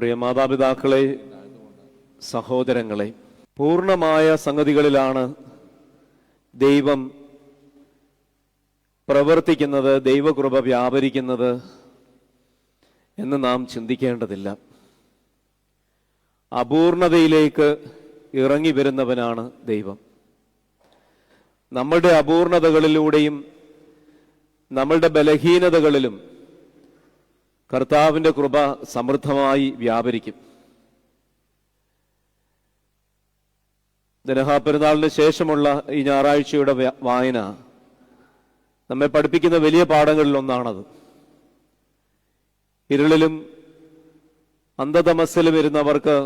പ്രിയ മാതാപിതാക്കളെ, സഹോദരങ്ങളെ, പൂർണ്ണമായ സംഗതികളിലാണ് ദൈവം പ്രവർത്തിക്കുന്നത്, ദൈവകൃപ വ്യാപരിക്കുന്നത് എന്ന് നാം ചിന്തിക്കേണ്ടതില്ല. അപൂർണതയിലേക്ക് ഇറങ്ങി വരുന്നവനാണ് ദൈവം. നമ്മളുടെ അപൂർണതകളിലൂടെയും നമ്മളുടെ ബലഹീനതകളിലും കർത്താവിൻ്റെ കൃപ സമൃദ്ധമായി വ്യാപരിക്കും. പെരുന്നാളിന് ശേഷമുള്ള ഈ ഞായറാഴ്ചയുടെ വായന നമ്മെ പഠിപ്പിക്കുന്ന വലിയ പാഠങ്ങളിലൊന്നാണത്. ഇരുളിലും അന്ധതമസ്സിലും ഇരുന്നവർക്ക്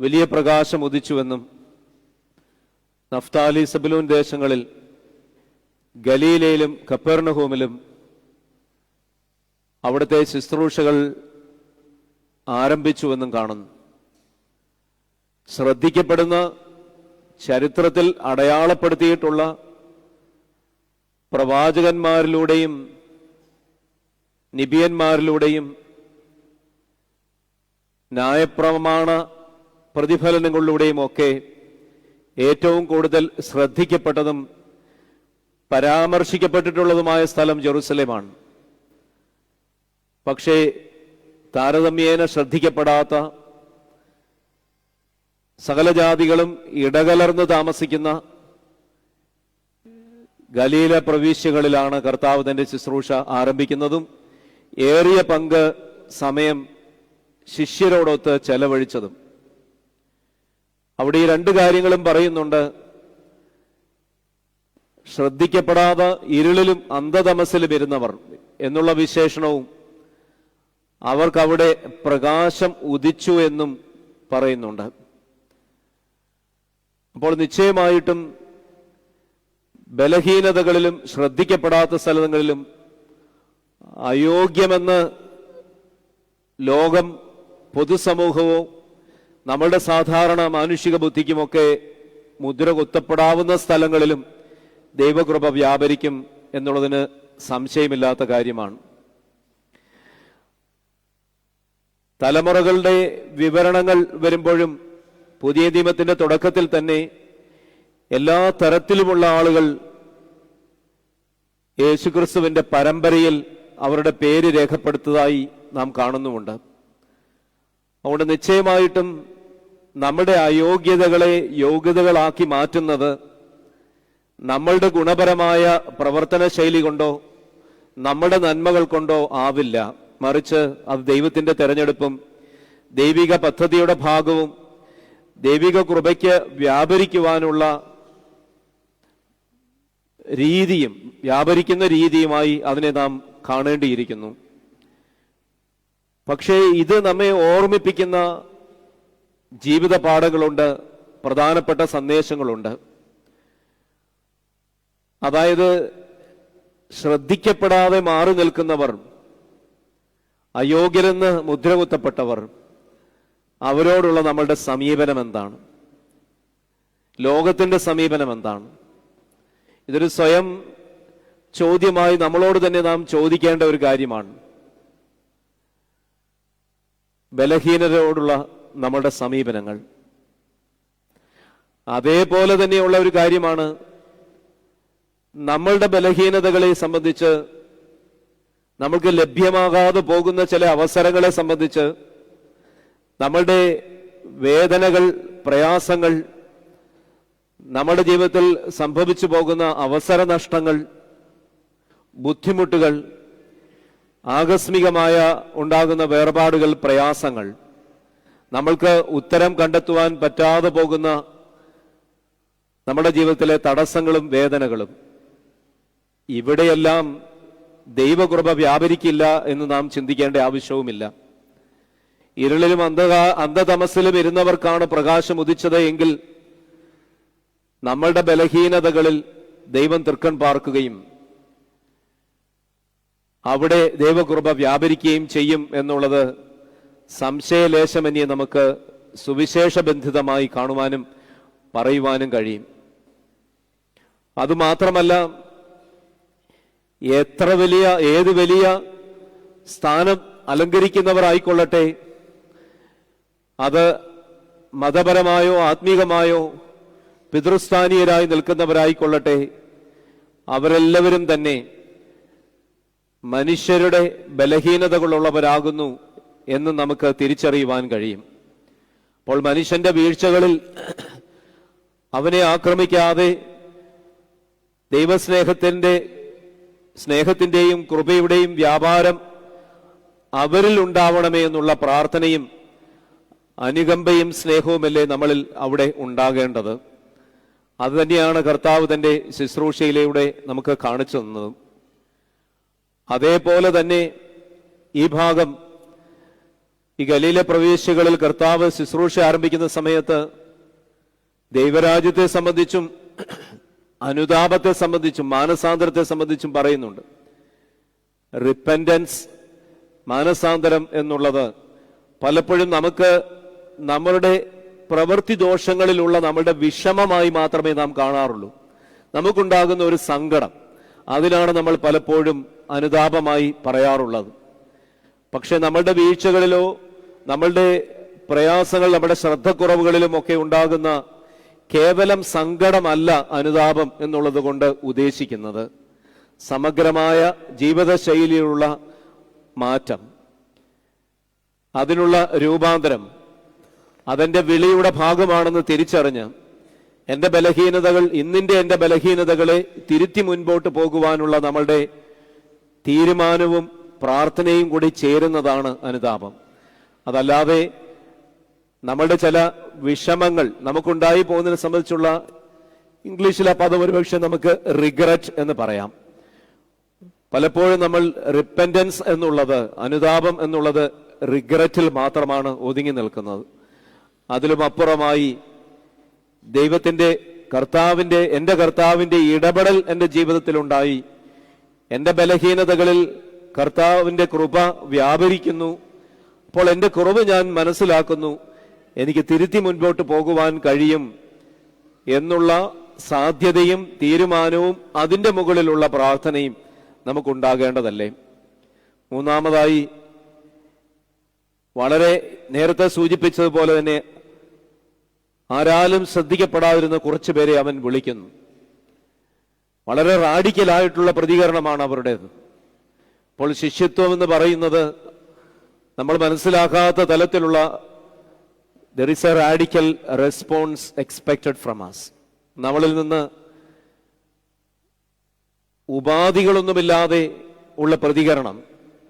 വലിയ പ്രകാശം ഉദിച്ചുവെന്നും നഫ്താലി സെബൂലൂൻ ദേശങ്ങളിൽ ഗലീലയിലും കപ്പേർനഹൂമിലും അവിടുത്തെ ശുശ്രൂഷകൾ ആരംഭിച്ചുവെന്നും കാണുന്നു. ശ്രദ്ധിക്കപ്പെടുന്ന, ചരിത്രത്തിൽ അടയാളപ്പെടുത്തിയിട്ടുള്ള പ്രവാചകന്മാരിലൂടെയും നിബിയന്മാരിലൂടെയും ന്യായപ്രമാണ പ്രതിഫലനങ്ങളിലൂടെയും ഒക്കെ ഏറ്റവും കൂടുതൽ ശ്രദ്ധിക്കപ്പെട്ടതും പരാമർശിക്കപ്പെട്ടിട്ടുള്ളതുമായ സ്ഥലം ജെറുസലേമാണ്. പക്ഷേ താരതമ്യേന ശ്രദ്ധിക്കപ്പെടാത്ത, സകല ജാതികളും ഇടകലർന്ന് താമസിക്കുന്ന ഗലീല പ്രവിശ്യകളിലാണ് കർത്താവ് തന്റെ ശുശ്രൂഷ ആരംഭിക്കുന്നതും ഏറിയ പങ്ക് സമയം ശിഷ്യരോടൊത്ത് ചെലവഴിച്ചതും. അവിടെ ഈ രണ്ട് കാര്യങ്ങളും പറയുന്നുണ്ട്. ശ്രദ്ധിക്കപ്പെടാതെ ഇരുളിലും അന്ധതമസ്സിലും ഇരുന്നവർ എന്നുള്ള വിശേഷണവും അവർക്കവിടെ പ്രകാശം ഉദിച്ചു എന്നും പറയുന്നുണ്ട്. അപ്പോൾ നിശ്ചയമായിട്ടും ബലഹീനതകളിലും ശ്രദ്ധിക്കപ്പെടാത്ത സ്ഥലങ്ങളിലും അയോഗ്യമെന്ന് ലോകം, പൊതുസമൂഹവും നമ്മളുടെ സാധാരണ മാനുഷിക ബുദ്ധിക്കുമൊക്കെ മുദ്ര കുത്തപ്പെടാവുന്ന സ്ഥലങ്ങളിലും ദൈവകൃപ വ്യാപരിക്കും എന്നുള്ളതിന് സംശയമില്ലാത്ത കാര്യമാണ്. തലമുറകളുടെ വിവരണങ്ങൾ വരുമ്പോഴും പുതിയ നിയമത്തിന്റെ തുടക്കത്തിൽ തന്നെ എല്ലാ തരത്തിലുമുള്ള ആളുകൾ യേശുക്രിസ്തുവിന്റെ പരമ്പരയിൽ അവരുടെ പേര് രേഖപ്പെടുത്തതായി നാം കാണുന്നുമുണ്ട്. അതുകൊണ്ട് നിശ്ചയമായിട്ടും നമ്മുടെ അയോഗ്യതകളെ യോഗ്യതകളാക്കി മാറ്റുന്നത് നമ്മളുടെ ഗുണപരമായ പ്രവർത്തന ശൈലി കൊണ്ടോ നമ്മുടെ നന്മകൾ കൊണ്ടോ ആവില്ല. മറിച്ച് അത് ദൈവത്തിന്റെ തെരഞ്ഞെടുപ്പും ദൈവിക പദ്ധതിയുടെ ഭാഗവും ദൈവിക കൃപയ്ക്ക് വ്യാപരിക്കുവാനുള്ള രീതിയും, വ്യാപരിക്കുന്ന രീതിയുമായി അതിനെ നാം കാണേണ്ടിയിരിക്കുന്നു. പക്ഷേ ഇത് നമ്മെ ഓർമ്മിപ്പിക്കുന്ന ജീവിത പാഠങ്ങളുണ്ട്, പ്രധാനപ്പെട്ട സന്ദേശങ്ങളുണ്ട്. അതായത് ശ്രദ്ധിക്കപ്പെടാതെ മാറി നിൽക്കുന്നവർ, അയോഗ്യരെന്ന് മുദ്രകുത്തപ്പെട്ടവർ, അവരോടുള്ള നമ്മളുടെ സമീപനം എന്താണ്? ലോകത്തിന്റെ സമീപനം എന്താണ്? ഇതൊരു സ്വയം ചോദ്യമായി നമ്മളോട് തന്നെ നാം ചോദിക്കേണ്ട ഒരു കാര്യമാണ്. ബലഹീനരോടുള്ള നമ്മളുടെ സമീപനങ്ങൾ അതേപോലെ തന്നെയുള്ള ഒരു കാര്യമാണ്. നമ്മളുടെ ബലഹീനതകളെ സംബന്ധിച്ച്, നമ്മൾക്ക് ലഭ്യമാകാതെ പോകുന്ന ചില അവസരങ്ങളെ സംബന്ധിച്ച്, നമ്മളുടെ വേദനകൾ, പ്രയാസങ്ങൾ, നമ്മുടെ ജീവിതത്തിൽ സംഭവിച്ചു പോകുന്ന അവസര നഷ്ടങ്ങൾ, ബുദ്ധിമുട്ടുകൾ, ആകസ്മികമായ ഉണ്ടാകുന്ന വേർപാടുകൾ, പ്രയാസങ്ങൾ, നമ്മൾക്ക് ഉത്തരം കണ്ടെത്തുവാൻ പറ്റാതെ പോകുന്ന നമ്മുടെ ജീവിതത്തിലെ തടസ്സങ്ങളും വേദനകളും, ഇവിടെയെല്ലാം ദൈവകൃപ വ്യാപരിക്കില്ല എന്ന് നാം ചിന്തിക്കേണ്ട ആവശ്യവുമില്ല. ഇരുളിലും അന്ധതമസ്സിലും ഇരുന്നവർക്കാണ് പ്രകാശം ഉദിച്ചത് എങ്കിൽ നമ്മളുടെ ബലഹീനതകളിൽ ദൈവം തൃക്കൺ പാർക്കുകയും അവിടെ ദൈവകൃപ വ്യാപരിക്കുകയും ചെയ്യും എന്നുള്ളത് സംശയലേശമന്യേ നമുക്ക് സുവിശേഷബന്ധിതമായി കാണുവാനും പറയുവാനും കഴിയും. അതുമാത്രമല്ല, ഏത് വലിയ സ്ഥാനം അലങ്കരിക്കുന്നവർ ആയിക്കൊള്ളട്ടെ, അത് മതപരമായോ ആത്മീകമായോ പിതൃസ്ഥാനീയരായി നിൽക്കുന്നവരായിക്കൊള്ളട്ടെ, അവരെല്ലാവരും തന്നെ മനുഷ്യരുടെ ബലഹീനതകളുള്ളവരാകുന്നു എന്ന് നമുക്ക് തിരിച്ചറിയുവാൻ കഴിയും. അപ്പോൾ മനുഷ്യന്റെ വീഴ്ചകളിൽ അവനെ ആക്രമിക്കാതെ സ്നേഹത്തിന്റെയും കൃപയുടെയും വ്യാപാരം അവരിൽ ഉണ്ടാവണമേ എന്നുള്ള പ്രാർത്ഥനയും അനുകമ്പയും സ്നേഹവുമല്ലേ നമ്മളിൽ അവിടെ ഉണ്ടാകേണ്ടത്. അതുതന്നെയാണ് കർത്താവ് തന്റെ ശുശ്രൂഷയിലൂടെ നമുക്ക് കാണിച്ചു തന്നത്. അതേപോലെ തന്നെ ഈ ഭാഗം, ഈ ഗലീല പ്രവേശികളിൽ കർത്താവ് ശുശ്രൂഷ ആരംഭിക്കുന്ന സമയത്ത് ദൈവരാജ്യത്തെ സംബന്ധിച്ചും അനുതാപത്തെ സംബന്ധിച്ചും മാനസാന്തരത്തെ സംബന്ധിച്ചും പറയുന്നുണ്ട്. റിപ്പന്റൻസ്, മാനസാന്തരം എന്നുള്ളത് പലപ്പോഴും നമുക്ക് നമ്മളുടെ പ്രവൃത്തി ദോഷങ്ങളിലുള്ള നമ്മളുടെ വിഷമമായി മാത്രമേ നാം കാണാറുള്ളൂ. നമുക്കുണ്ടാകുന്ന ഒരു സങ്കടം, അതിനാണ് നമ്മൾ പലപ്പോഴും അനുതാപമായി പറയാറുള്ളത്. പക്ഷെ നമ്മളുടെ വീഴ്ചകളിലോ നമ്മളുടെ പ്രയാസങ്ങൾ, നമ്മുടെ ശ്രദ്ധക്കുറവുകളിലും ഒക്കെ ഉണ്ടാകുന്ന കേവലം സങ്കടമല്ല അനുതാപം എന്നുള്ളത് കൊണ്ട് ഉദ്ദേശിക്കുന്നത്. സമഗ്രമായ ജീവിതശൈലിയിലുള്ള മാറ്റം, അതിനുള്ള രൂപാന്തരം, അതെന്റെ വിളിയുടെ ഭാഗമാണെന്ന് തിരിച്ചറിഞ്ഞ് എൻ്റെ ബലഹീനതകളെ തിരുത്തി മുൻപോട്ട് പോകുവാനുള്ള നമ്മളുടെ തീരുമാനവും പ്രാർത്ഥനയും കൂടി ചേരുന്നതാണ് അനുതാപം. അതല്ലാതെ നമ്മളുടെ ചില വിഷമങ്ങൾ നമുക്കുണ്ടായി പോകുന്നതിനെ സംബന്ധിച്ചുള്ള, ഇംഗ്ലീഷിൽ ആ പദം ഒരുപക്ഷെ നമുക്ക് റിഗ്രറ്റ് എന്ന് പറയാം. പലപ്പോഴും നമ്മൾ റിപ്പന്റൻസ് എന്നുള്ളത്, അനുതാപം എന്നുള്ളത് റിഗ്രറ്റിൽ മാത്രമാണ് ഒതുങ്ങി നിൽക്കുന്നത്. അതിലും അപ്പുറമായി എൻ്റെ കർത്താവിന്റെ ഇടപെടൽ എൻ്റെ ജീവിതത്തിലുണ്ടായി. എൻ്റെ ബലഹീനതകളിൽ കർത്താവിന്റെ കൃപ വ്യാപരിക്കുന്നു. അപ്പോൾ എൻ്റെ കുറവ് ഞാൻ മനസ്സിലാക്കുന്നു, എനിക്ക് തിരുത്തി മുൻപോട്ട് പോകുവാൻ കഴിയും എന്നുള്ള സാധ്യതയും തീരുമാനവും അതിൻ്റെ മുകളിലുള്ള പ്രാർത്ഥനയും നമുക്കുണ്ടാകേണ്ടതല്ലേ. മൂന്നാമതായി, വളരെ നേരത്തെ സൂചിപ്പിച്ചതുപോലെ തന്നെ ആരാലും ശ്രദ്ധിക്കപ്പെടാതിരുന്ന കുറച്ചു പേരെ അവൻ വിളിക്കുന്നു. വളരെ റാഡിക്കലായിട്ടുള്ള പ്രതികരണമാണ് അവരുടേത്. അപ്പോൾ ശിഷ്യത്വം എന്ന് പറയുന്നത് നമ്മൾ മനസ്സിലാക്കാത്ത തലത്തിലുള്ള there is a radical response expected from us. നമ്മളിൽ നിന്ന് ഉപാധികളൊന്നുമില്ലാതെ ഉള്ള പ്രതികരണം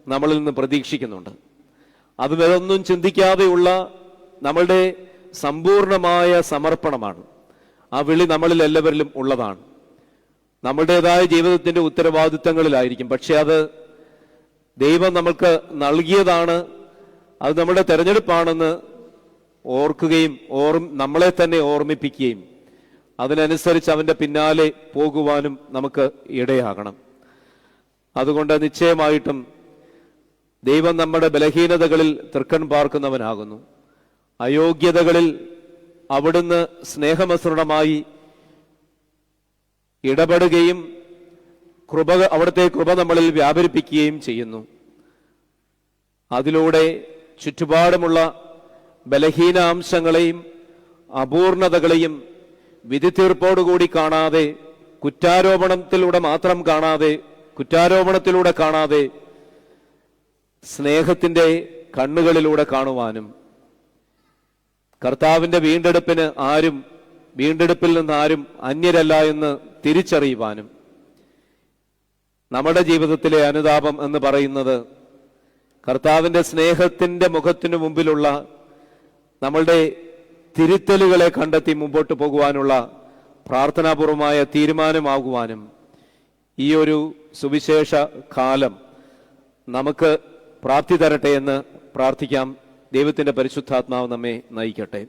നമ്മളിൽ നിന്ന് പ്രതീക്ഷിക്കുന്നുണ്ട്. അത് വേറൊന്നും ചിന്തിക്കാതെയുള്ള നമ്മളുടെ സമ്പൂർണമായ സമർപ്പണമാണ്. ആ വിളി നമ്മളിൽ എല്ലാവരിലും ഉള്ളതാണ്. നമ്മുടേതായ ജീവിതത്തിന്റെ ഉത്തരവാദിത്തങ്ങളിലായിരിക്കും. പക്ഷെ അത് ദൈവം നമ്മൾക്ക് നൽകിയതാണ്, അത് നമ്മുടെ തെരഞ്ഞെടുപ്പാണെന്ന് ഓർക്കുകയും നമ്മളെ തന്നെ ഓർമ്മിപ്പിക്കുകയും അതിനനുസരിച്ച് അവന്റെ പിന്നാലെ പോകുവാനും നമുക്ക് ഇടയാകണം. അതുകൊണ്ട് നിശ്ചയമായിട്ടും ദൈവം നമ്മുടെ ബലഹീനതകളിൽ തൃക്കൺ പാർക്കുന്നവനാകുന്നു. അയോഗ്യതകളിൽ അവിടുന്ന് സ്നേഹമസൃണമായി ഇടപെടുകയും അവിടുത്തെ കൃപ നമ്മളിൽ വ്യാപരിപ്പിക്കുകയും ചെയ്യുന്നു. അതിലൂടെ ചുറ്റുപാടുമുള്ള ബലഹീനാംശങ്ങളെയും അപൂർണതകളെയും വിധിതീർപ്പോടുകൂടി കാണാതെ, കുറ്റാരോപണത്തിലൂടെ കാണാതെ സ്നേഹത്തിന്റെ കണ്ണുകളിലൂടെ കാണുവാനും, കർത്താവിന്റെ വീണ്ടെടുപ്പിൽ നിന്ന് ആരും അന്യരല്ല എന്ന് തിരിച്ചറിയുവാനും, നമ്മുടെ ജീവിതത്തിലെ അനുതാപം എന്ന് പറയുന്നത് കർത്താവിന്റെ സ്നേഹത്തിന്റെ മുഖത്തിനു മുമ്പിലുള്ള നമ്മളുടെ തിരുത്തലുകളെ കണ്ടെത്തി മുമ്പോട്ട് പോകുവാനുള്ള പ്രാർത്ഥനാപൂർവമായ തീരുമാനമാകുവാനും ഈ ഒരു സുവിശേഷ കാലം നമുക്ക് പ്രാപ്തി തരട്ടെ എന്ന് പ്രാർത്ഥിക്കാം. ദൈവത്തിന്റെ പരിശുദ്ധാത്മാവ് നമ്മെ നയിക്കട്ടെ.